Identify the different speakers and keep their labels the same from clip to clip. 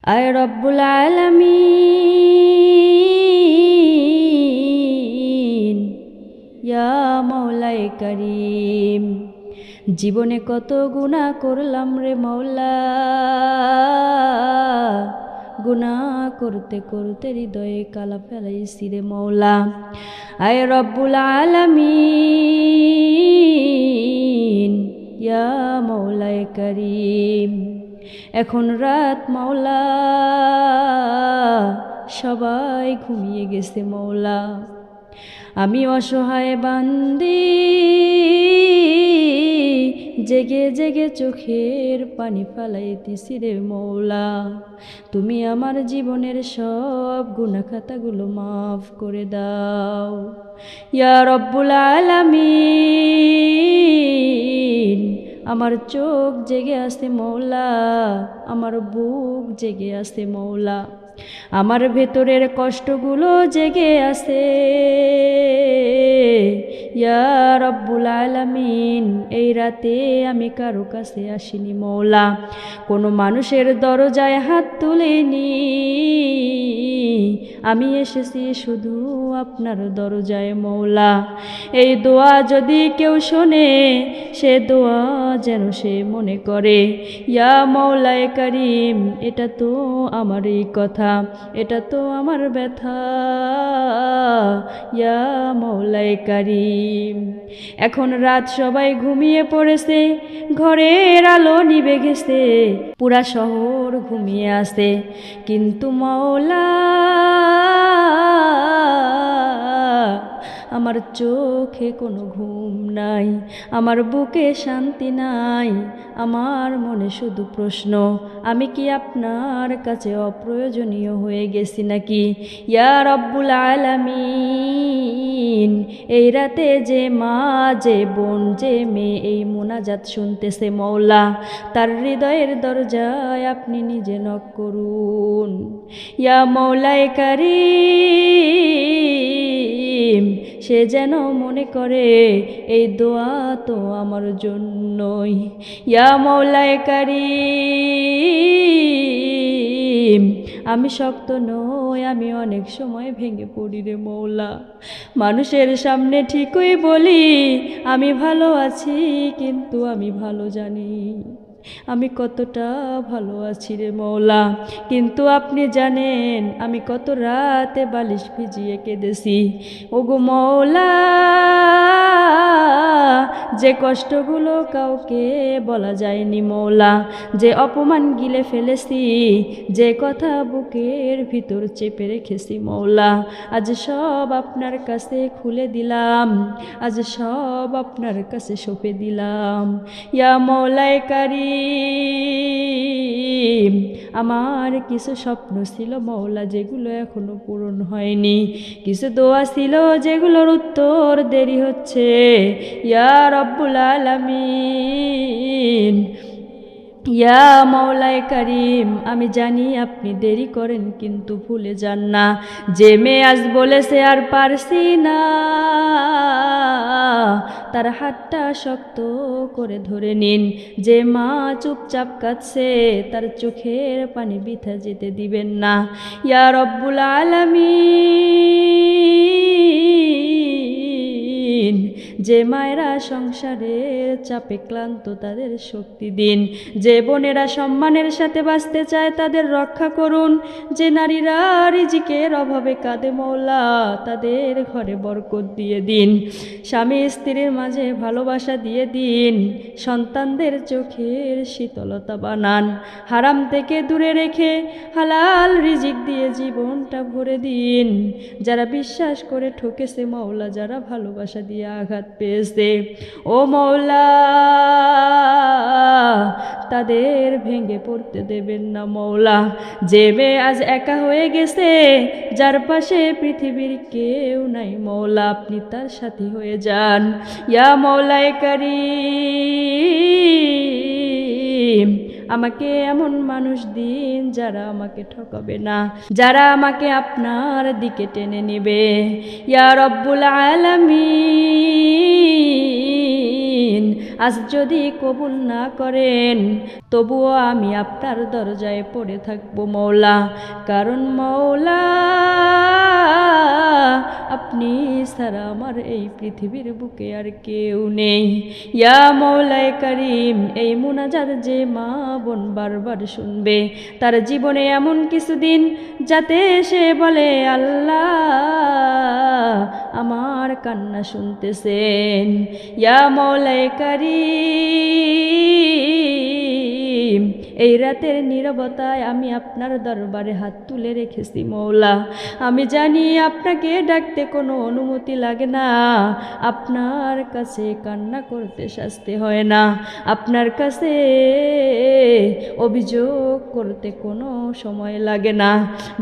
Speaker 1: আয় রব্বুল আলামিন, ইয়া মাওলায়ে কারীম। জীবনে কত গুনাহ করলাম রে মাওলা, গুনাহ করতে করতে হৃদয়ে কালা ফেলাইছি রে মাওলা। আয় রব্বুল আলামিন, ইয়া মাওলায়ে কারীম। এখন রাত মাওলা, সবাই ঘুমিয়ে গেছে মাওলা। আমি অসহায় বান্দি জেগে জেগে চোখের পানি ফালাইতেছি রে মাওলা। তুমি আমার জীবনের সব গুনাহ খাতাগুলো মাফ করে দাও ইয়া রব্বুল আলামিন। আমার চোখ জেগে আছে মাওলা, আমার বুক জেগে আছে মাওলা, আমার ভেতরের কষ্টগুলো জেগে আছে ইয়া রব্বুল আলামিন। এই রাতে আমি কারো কাছে আসিনি মাওলা, কোনো মানুষের দরজায় হাত তুলিনি, আমি এসেছি শুধু আপনার দরজায় মাওলা। এই দোয়া যদি কেউ শোনে, সে দোয়া যেন সে মনে করে ইয়া মাওলায়ে কারীম, এটা তো আমারই কথা, এটা তো আমার ব্যথা ইয়া মাওলায়ে কারীম। এখন রাত, সবাই ঘুমিয়ে পড়েছে, ঘরের আলো নিভে গেছে, পুরা শহর ঘুমিয়ে আছে, কিন্তু মাওলা আমার চোখে কোনো ঘুম নাই, আমার বুকে শান্তি নাই, আমার মনে শুধু প্রশ্ন, আমি কি আপনার কাছে অপ্রয়োজনীয় হয়ে গেছি নাকি ইয়া রব্বুল আলামিন। এই রাতে যে মা, যে বোন, যে মেয়ে এই মোনাজাত শুনতেছে মাওলা, তার হৃদয়ের দরজায় আপনি নিজে নক করুন ইয়া মাওলায়ে কারীম। সে যেন মনে করে এই দোয়া তো আমার জন্যই ইয়া মাওলায়ে কারীম। আমি শক্ত নই, আমি অনেক সময় ভেঙে পড়ি রে মাওলা। মানুষের সামনে ঠিকই বলি আমি ভালো আছি, কিন্তু আমি ভালো জানি আমি কতটা ভালো আছি রে মাওলা। কিন্তু আপনি জানেন আমি কত রাতে বালিশ ভিজিয়ে কেঁদেছি ওগো মাওলা। যে কষ্টগুলো কাউকে বলা যায়নি মাওলা, যে অপমান গিলে ফেলেছি, যে কথা বুকের ভিতর চেপে রেখেছি মাওলা, আজ সব আপনার কাছে খুলে দিলাম, আজ সব আপনার কাছে সঁপে দিলাম ইয়া মাওলায়ে কারীম। আমার কিছু স্বপ্ন ছিল মাওলা, যেগুলো এখনো পূরণ হয়নি, কিছু দোয়া ছিল যেগুলোর উত্তর দেরি হচ্ছে ইয়া রব্বুল আলামিন। ইয়া মাওলায়ে কারীম, আমি জানি আপনি দেরি করেন কিন্তু ভুলে যান না, যে মেয়ে আজ বলেছে আর পারছি না, তার হাতটা শক্ত করে ধরে নিন। যে মা চুপচাপ কাঁদছে, তার চোখের পানি বৃথা যেতে দিবেন না ইয়া রব্বুল আলামিন। যে মায়েরা সংসারের চাপে ক্লান্ত, তাদের শক্তি দিন। যে বোনেরা সম্মানের সাথে বাঁচতে চায়, তাদের রক্ষা করুন। যে নারীরা রিজিকের অভাবে কাঁদে মাওলা, তাদের ঘরে বরকত দিয়ে দিন। স্বামী স্ত্রীর মাঝে ভালোবাসা দিয়ে দিন। সন্তানদের চোখের শীতলতা বানান। হারাম থেকে দূরে রেখে হালাল রিজিক দিয়ে জীবনটা ভরে দিন। যারা বিশ্বাস করে ঠকেছে মাওলা, যারা ভালোবাসা দিয়ে আঘাত পেয়েছে ও মাওলা, তাদের ভেঙে পড়তে দেবেন না মাওলা। যে মেয়ে আজ একা হয়ে গেছে, যার পাশে পৃথিবীর কেউ নাই মাওলা, আপনি তার সাথী হয়ে যান ইয়া মাওলায়ে কারীম। আমাকে এমন মানুষ দিন যারা আমাকে ঠকাবে না, যারা আমাকে আপনার দিকে টেনে নেবে ইয়া রব্বুল আলামিন। আজ যদি কবুল না করেন তবুও আমি আপনার দরজায় পড়ে থাকবো মওলা। কারণ মওলা আপনি ছাড়া আমার এই পৃথিবীর বুকে আর কেউ নেই। ইয়া মওলায়ে কারীম, এই মুনাজাত যে মা বোন বারবার শুনবে তার জীবনে এমন কিছুদিন যাতে সে বলে আল্লাহ আমার কান্না শুনতেছেন। ইয়া মওলায়ে কারীম, এই রাতের নীরবতায় আমি আপনার দরবারে হাত তুলে রেখেছি মওলা। আমি জানি আপনাকে ডাকতে কোনো অনুমতি লাগে না, আপনার কাছে কান্না করতে শাস্তি হয় না, আপনার কাছে অভিযোগ করতে কোনো সময় লাগে না।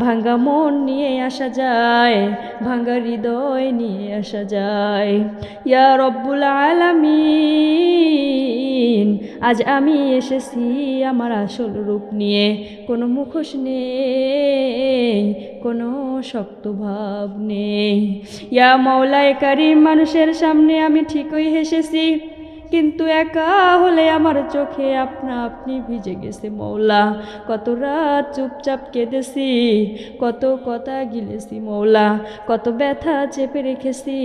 Speaker 1: ভাঙ্গা মন নিয়ে আসা যায়, ভাঙ্গা হৃদয় নিয়ে আসা যায়। ইয়া রব্বুল আলামিন, আজ আমি এসেছি আমার আসল রূপ নিয়ে, কোনো মুখোশ নেই, কোনো শক্ত ভাব নেই। ইয়া মওলায়ে কারীম, মানুষের সামনে আমি ঠিকই হেসেছি, কিন্তু একা হলে আমার চোখে আপনা আপনি ভিজে গেছে মওলা। কত রাত চুপচাপ কেঁদেছি, কত কথা গিলেছি মওলা, কত ব্যথা চেপে রেখেছি।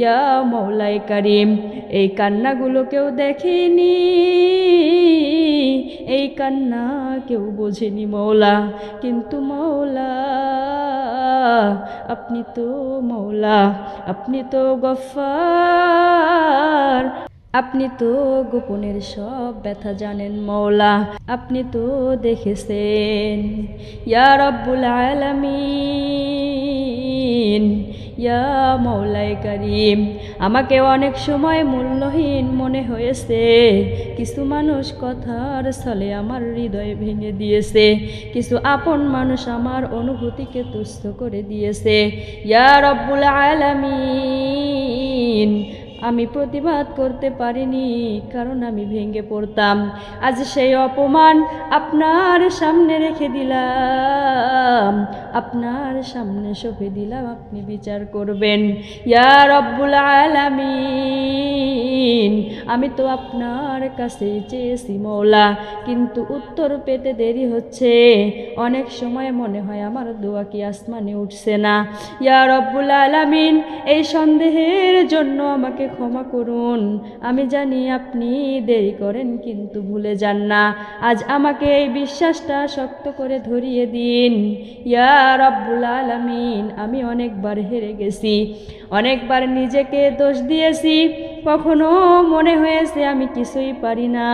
Speaker 1: ইয়া মওলায়ে কারীম, এই কান্নাগুলো কেউ দেখেনি, এই কান্না কেউ বোঝেনি মওলা, কিন্তু মওলা আপনি তো মওলা, আপনি তো গফফার, আপনি তো গোপনের সব ব্যথা জানেন মওলা, আপনি তো দেখেছেন। ইয়া রব্বুল আলামিন, ইয়া মওলায়ে কারীম, আমাকে অনেক সময় মূল্যহীন মনে হয়েছে। কিছু মানুষ কথার ছলে আমার হৃদয় ভেঙে দিয়েছে, কিছু আপন মানুষ আমার অনুভূতিকে তুচ্ছ করে দিয়েছে। ইয়া রব্বুল আলামিন, আমি প্রতিবাদ করতে পারিনি, কারণ আমি ভেঙে পড়তাম। আজ সেই অপমান আপনার সামনে রেখে দিলাম, আপনার সামনে সঁপে দিলাম, আপনি বিচার করবেন। ইয়া রব্বুল আলামিন, আমি তো আপনার কাছে চেয়েছি মওলা, কিন্তু উত্তর পেতে দেরি হচ্ছে। অনেক সময় মনে হয় আমার দোয়া কি আসমানে উঠছে না। ইয়া রব্বুল আলামিন, এই সন্দেহের জন্য আমাকে ক্ষমা করুন। আমি জানি আপনি দেরি করেন, কিন্তু ভুলে যান না। আজ আমাকে এই বিশ্বাসটা শক্ত করে ধরিয়ে দিন। ইয়া রব্বুল আলামিন, আমি অনেকবার হেরে গেছি, অনেকবার নিজেকে দোষ দিয়েছি, কখনো মনে হয়েছে আমি কিছুই পারি না,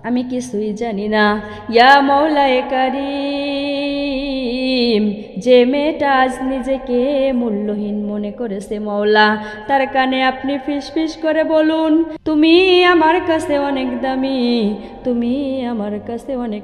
Speaker 1: আমি কিছুই জানি না। ইয়া মওলায়ে কারীম, যে মেয়েটা আজ নিজেকে মূল্যহীন মনে করেছে মওলা, তার কানে আপনি ফিসফিস করে বলুন, তুমি আমার কাছে অনেক দামি, তুমি আমার কাছে অনেক